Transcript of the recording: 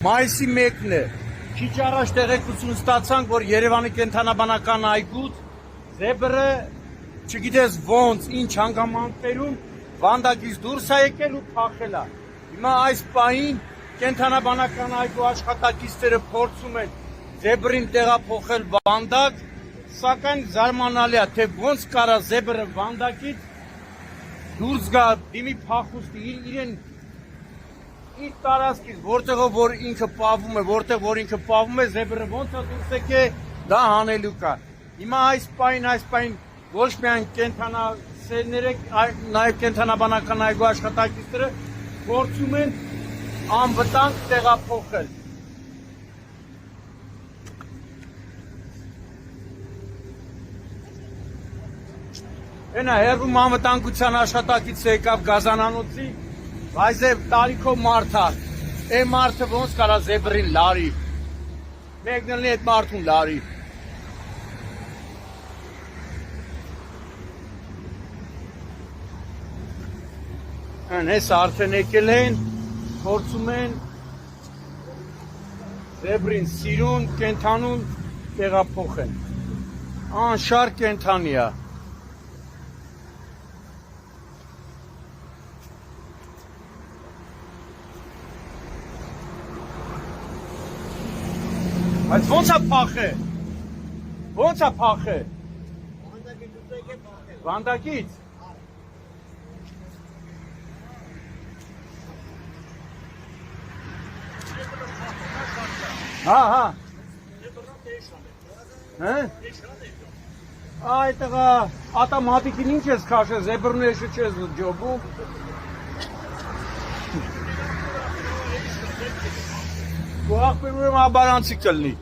Մայիսի 1-ն է, քիչ առաջ տեղեկություն ստացանք, որ Երևանի կենդանաբանական այգուց զեբրը չգիտես ոնց, ինչ հանգամանքներում վանդակից դուրս է եկել ու փախել է։ Հիմա այս պահին կենդանաբանական այգու աշխատակիցները փորձում են զեբրին տեղափոխել վանդակ, սակայն զարմանալի է, թե ոնց կարա զեբրը վանդակից դուրս գա, դիմի փախուստի իրեն իր տարածքից, որտեղով որ ինքը պահվում է, որտեղ որ ինքը պահվում է, զեբրը ոնց է դուրս եկել, դա հանելուկ է։ Հիմա այս պահին ոչ միայն կենդանասերները, նաև կենդանաբանական այգու աշխատակիցները փորձում են անվտանգ տեղափոխել։ Այնա հեռվում անվտանգության աշխատակիցը եկավ գազանանոցի, բայց է տարիքով մարդ է, է մարդը ոնց կարա զեբրին լարի, մեկն էլ այդ մարդուն լարի։ Այս արդեն եկել են, փորձում են զեբրին սիրուն, կենդանուն տեղափոխեն, անշարժ կենդանի է։ Բայց ոնց է փախել, ոնց է փախել, վանդակից, հա, այդտեղա ատամատիկին ինչ ես քաշել, զեբրն էշը չես ջոբում, ու աղբերում եմ աբարանցիկ կլնի։